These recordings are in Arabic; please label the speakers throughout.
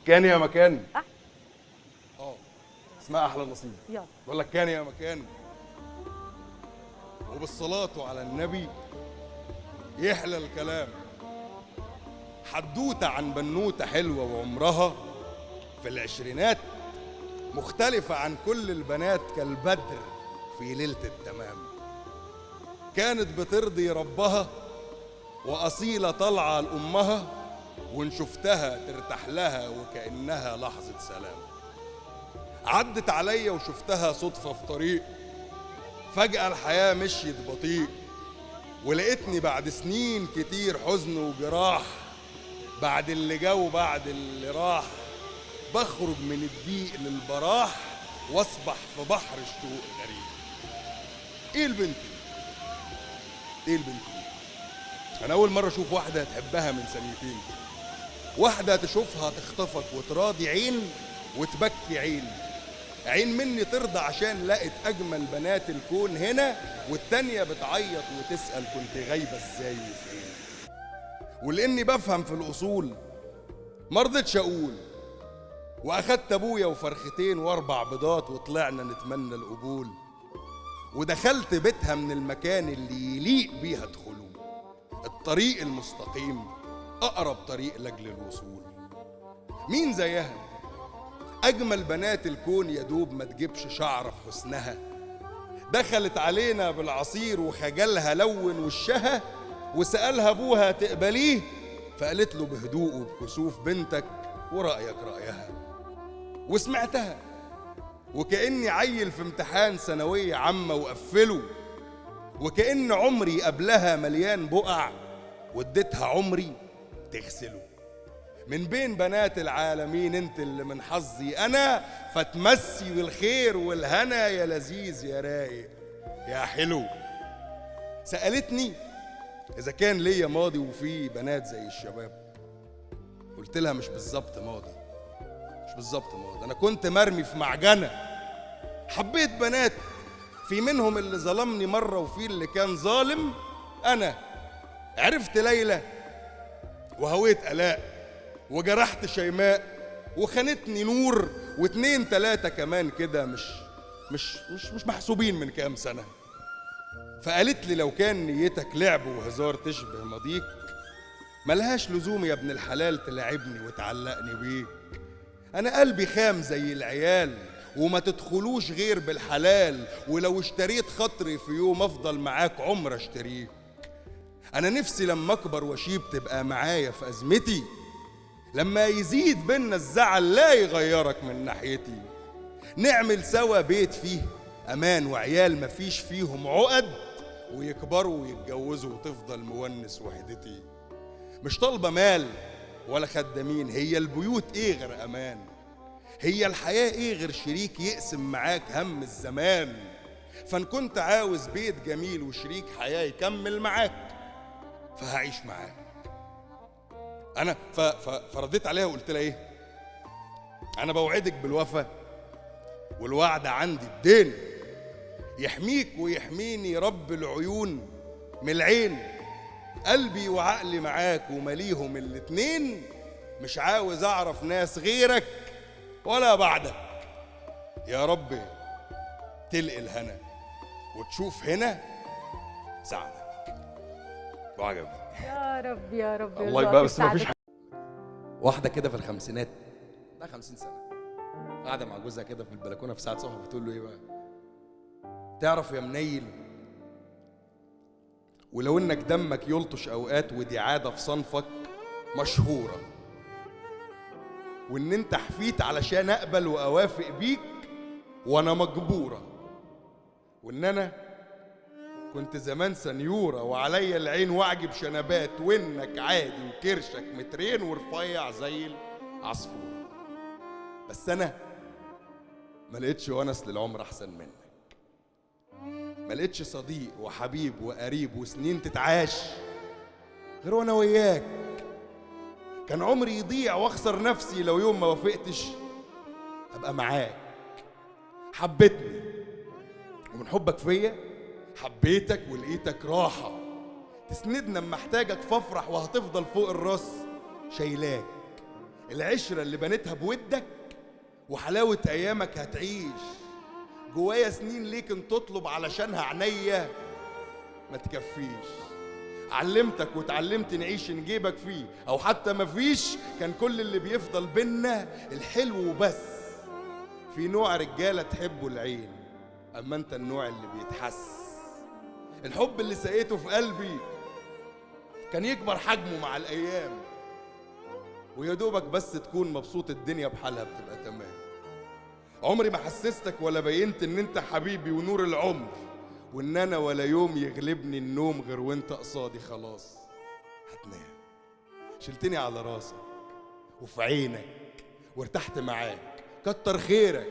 Speaker 1: كان يا مكان. اسمها احلى نصيب.
Speaker 2: يلا
Speaker 1: بقول لك كان يا مكان، وبالصلاة على النبي يحلى الكلام. حدوتة عن بنوتة حلوة وعمرها في العشرينات، مختلفة عن كل البنات كالبدر في ليلة التمام. كانت بترضي ربها وأصيلة طالعة لأمها، وإن شفتها ترتاح لها وكأنها لحظة سلام. عدت عليا وشفتها صدفة في طريق، فجأة الحياة مشيت بطيء، ولقيتني بعد سنين كتير حزن وجراح، بعد اللي جا وبعد اللي راح، بخرج من الضيق للبراح واصبح في بحر الشوق غريب. ايه البنت دي؟ ايه البنت دي؟ انا اول مرة اشوف واحدة تحبها من ثانيتين، واحدة تشوفها تخطفك وتراضي عين وتبكي عين. عين مني ترضى عشان لقت اجمل بنات الكون هنا، والتانية بتعيط وتسأل كنت غايبة ازاي وفين. ولاني بفهم في الاصول مرضتش اقول، واخدت ابويا وفرختين واربع بيضات وطلعنا نتمنى القبول، ودخلت بيتها من المكان اللي يليق بيها ادخله. الطريق المستقيم اقرب طريق لاجل الوصول. مين زيها؟ أجمل بنات الكون يدوب ما تجيبش شعر في حسنها. دخلت علينا بالعصير وخجلها لون وشها، وسألها أبوها تقبليه، فقالت له بهدوء وبكسوف بنتك ورأيك رأيها. وسمعتها وكأني عيل في امتحان ثانوية عامة وقفله، وكأن عمري قبلها مليان بقع واديتها عمري تغسله. من بين بنات العالمين انت اللي من حظي انا، فتمسي بالخير والهنا يا لذيذ يا رايق يا حلو. سألتني اذا كان ليا ماضي وفي بنات زي الشباب. قلت لها مش بالظبط ماضي، مش بالظبط ماضي، انا كنت مرمي في معجنة. حبيت بنات، في منهم اللي ظلمني مرة وفي اللي كان ظالم. انا عرفت ليلى وهويت آلاء، وجرحت شيماء وخانتني نور، واتنين تلاتة كمان كده مش محسوبين من كام سنة. فقالت لي لو كان نيتك لعب وهزار تشبه ماضيك، ملهاش لزوم يا ابن الحلال تلاعبني وتعلقني بيك. انا قلبي خام زي العيال وما تدخلوش غير بالحلال، ولو اشتريت خاطري في يوم افضل معاك عمر اشتريك. انا نفسي لما اكبر واشيب تبقى معايا في ازمتي، لما يزيد بينا الزعل لا يغيرك من ناحيتي. نعمل سوا بيت فيه امان وعيال مفيش فيهم عقد، ويكبروا ويتجوزوا وتفضل مونس وحدتي. مش طالبة مال ولا خدامين، هي البيوت ايه غير امان؟ هي الحياة ايه غير شريك يقسم معاك هم الزمان؟ فان كنت عاوز بيت جميل وشريك حياة يكمل معاك، فهعيش معاك. انا فرديت عليها وقلت لها ايه؟ انا بوعدك بالوفا، والوعد عندي الدين. يحميك ويحميني رب العيون من العين. قلبي وعقلي معاك ومليهم الاتنين، مش عاوز اعرف ناس غيرك ولا بعدك. يا رب تلقي الهنا وتشوف هنا سعدك. وعجبك
Speaker 2: يا رب يا رب.
Speaker 1: الله يبقى. بس ما فيش واحدة كده في الخمسينات، لا 50 سنة، قاعدة مع جوزها كده في البلكونة في ساعة صبح، بتقول له ايه بقى؟ تعرف يا منيل، ولو انك دمك يلطش اوقات ودي عادة في صنفك مشهورة، وان انت حفيت علشان اقبل واوافق بيك وانا مجبورة، وان انا كنت زمان سنيورة وعليا العين واعجب شنبات، وانك عادي وكرشك مترين ورفيع زي العصفورة. بس انا ما لقيتش ونس للعمر احسن منك، ما لقيتش صديق وحبيب وقريب وسنين تتعاش غير وانا وياك. كان عمري يضيع واخسر نفسي لو يوم ما وافقتش ابقى معاك. حبيتني ومن حبك فيا حبيتك ولقيتك راحة تسندنا اما احتاجك، فافرح وهتفضل فوق الراس شايلاك. العشرة اللي بنيتها بودك وحلاوة أيامك هتعيش. جوايا سنين ليك ان تطلب علشانها عينيا ما تكفيش. علمتك وتعلمت نعيش نجيبك فيه أو حتى مفيش. كان كل اللي بيفضل بينا الحلو وبس. في نوع رجالة تحبه العين، أما أنت النوع اللي بيتحس. الحب اللي سقيته في قلبي كان يكبر حجمه مع الأيام، ويا دوبك بس تكون مبسوط الدنيا بحالها بتبقى تمام. عمري ما حسستك ولا بينت ان انت حبيبي ونور العمر، وان انا ولا يوم يغلبني النوم غير وانت قصادي خلاص هتنام. شلتني على راسك وفي عينك وارتحت معاك، كتر خيرك.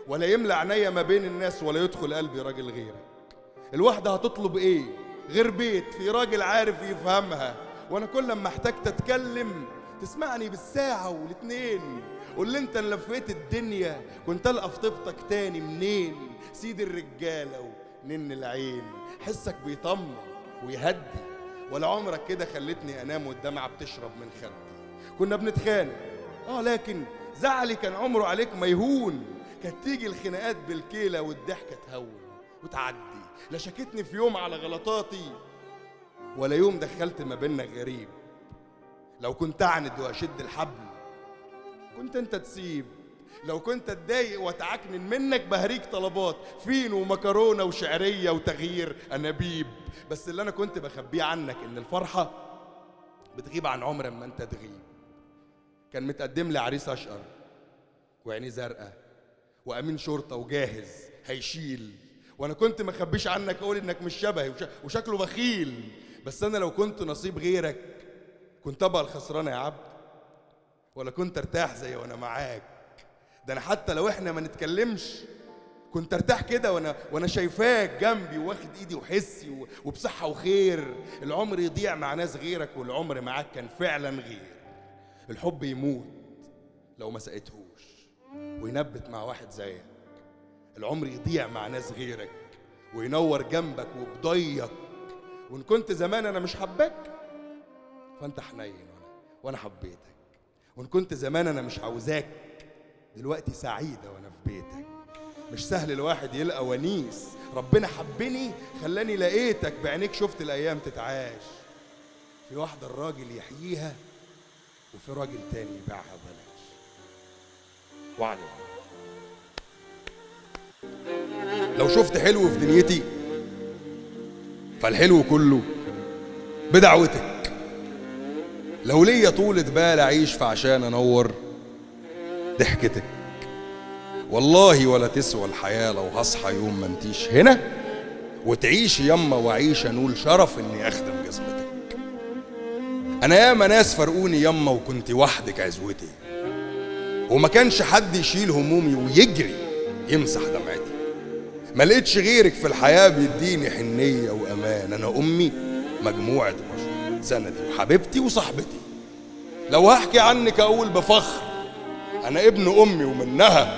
Speaker 1: ولا يملى عينيا ما بين الناس ولا يدخل قلبي راجل غيرك. الواحدة هتطلب ايه غير بيت في راجل عارف يفهمها، وانا كل ما احتجت اتكلم تسمعني بالساعة والاتنين. قول لي انت اللي لفيت الدنيا كنت القى في طيبتك تاني منين. سيد الرجالة ونن العين، حسك بيطمن ويهدي. ولا عمرك كده خلتني انام والدمعة بتشرب من خدي. كنا بنتخانق لكن زعلي كان عمره عليك ما يهون. كانت تيجي الخناقات بالكيلة والضحكة تهون وتعدي. لا شكتني في يوم على غلطاتي ولا يوم دخلت ما بيننا غريب. لو كنت اعند واشد الحبل كنت انت تسيب. لو كنت اتضايق واتعكنن منك بهريك طلبات فين ومكرونه وشعريه وتغيير انابيب. بس اللي انا كنت بخبيه عنك ان الفرحه بتغيب عن عمر اما انت تغيب. كان متقدم لي عريس اشقر وعينيه زرقاء وامين شرطه وجاهز هيشيل، وانا كنت مخبيش عنك اقول انك مش شبهي وشكله بخيل. بس انا لو كنت نصيب غيرك كنت ابقى الخسرانه يا عبد، ولا كنت ارتاح زي وانا معاك. ده انا حتى لو احنا ما نتكلمش كنت ارتاح كده وانا شايفاك جنبي واخد ايدي وحسي وبصحه وخير. العمر يضيع مع ناس غيرك والعمر معاك كان فعلا غير. الحب يموت لو ما سقيتهوش وينبت مع واحد زيك. العمر يضيع مع ناس غيرك وينور جنبك وبضيق. وان كنت زمان انا مش حباك فانت حنين وانا حبيتك. وان كنت زمان انا مش عاوزاك دلوقتي سعيده وانا في بيتك. مش سهل الواحد يلقى ونيس. ربنا حبني خلاني لقيتك. بعينيك شفت الايام تتعاش. في واحده الراجل يحييها وفي راجل تاني يبيعها ببلاش. وعلي لو شفت حلو في دنيتي فالحلو كله بدعوتك. لو ليا طولة بال اعيش فعشان انور ضحكتك. والله ولا تسوى الحياة لو هصحى يوم ما انتيش هنا وتعيش يما وعيش انول شرف اني اخدم جذبتك. انا ياما ناس فرقوني يما وكنت وحدك عزوتي، وما كانش حد يشيل همومي ويجري يمسح دمعتي. ما لقيتش غيرك في الحياة بيديني حنية وامان. انا امي مجموعة بشر، سندي وحبيبتي وصاحبتي. لو هحكي عنك اقول بفخر انا ابن امي ومنها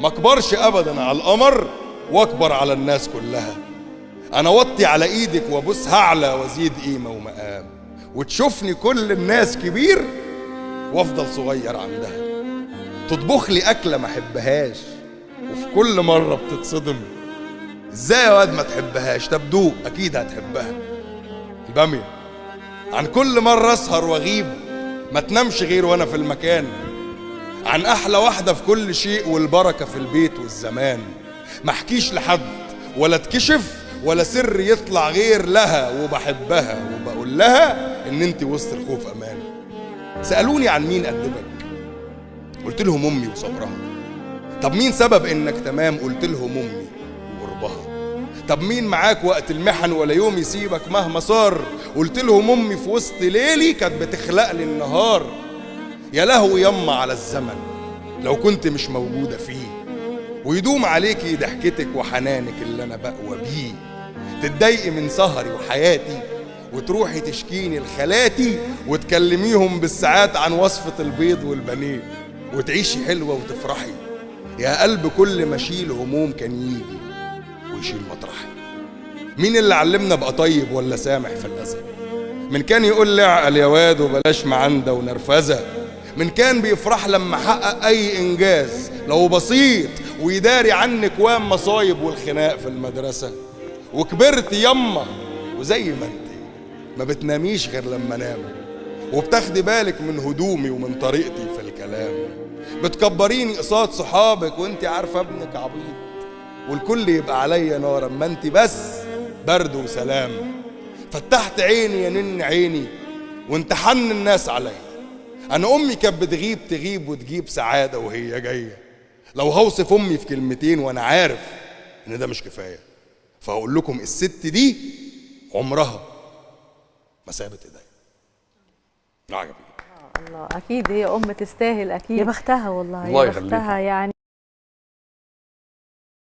Speaker 1: ما اكبرش ابدا على القمر واكبر على الناس كلها. انا وطي على ايدك وابوس هعلى وازيد قيمة ومقام، وتشوفني كل الناس كبير وافضل صغير عندها. تطبخ لي اكله ما احبهاش وفي كل مره بتتصدم ازاي يا واد ما تحبهاش. طب دوق اكيد هتحبها. الباميه عن كل مره اسهر واغيب ما تنامش غير وانا في المكان. عن احلى واحده في كل شيء والبركه في البيت والزمان. ما احكيش لحد ولا اتكشف ولا سر يطلع غير لها، وبحبها وبقول لها ان انت وسط الخوف امان. سالوني عن مين قدمك قلت لهم امي وصبرها. طب مين سبب انك تمام قلت لهم امي وقربها. طب مين معاك وقت المحن ولا يوم يسيبك مهما صار قلت لهم امي في وسط ليلي كانت بتخلق لي النهار. يا لهو يما على الزمن لو كنت مش موجوده فيه، ويدوم عليكي ضحكتك وحنانك اللي انا بقوى بيه. تتضايقي من سهري وحياتي وتروحي تشكيني لخالاتي وتكلميهم بالساعات عن وصفة البيض والبانيه، وتعيشي حلوة وتفرحي. يا قلب كل ما اشيل هموم كان يجي ويشيل مطرحي. مين اللي علمنا ابقى طيب ولا سامح في الأذى؟ من كان يقول لي اعقل يا واد وبلاش معندة ونرفزة، من كان بيفرح لما حقق اي انجاز لو بسيط، ويداري عنك كوام مصايب والخناق في المدرسة. وكبرت يما وزي ما انت ما بتناميش غير لما انام، وبتاخدي بالك من هدومي ومن طريقتي في الكلام. بتكبريني قصاد صحابك وانت عارفة ابنك عبيط، والكل يبقى عليا نار اما انت بس برد وسلام. فتحت عيني يا نن عيني وانت حن الناس عليا. انا امي كانت بتغيب تغيب وتجيب سعادة وهي جاية. لو هوصف امي في كلمتين وانا عارف ان ده مش كفاية، فهقول لكم الست دي عمرها ما سابت ايديا. عجبي.
Speaker 2: الله، اكيد هي ام تستاهل اكيد.
Speaker 3: يا بختها والله،
Speaker 4: الله
Speaker 3: يا بختها يعني.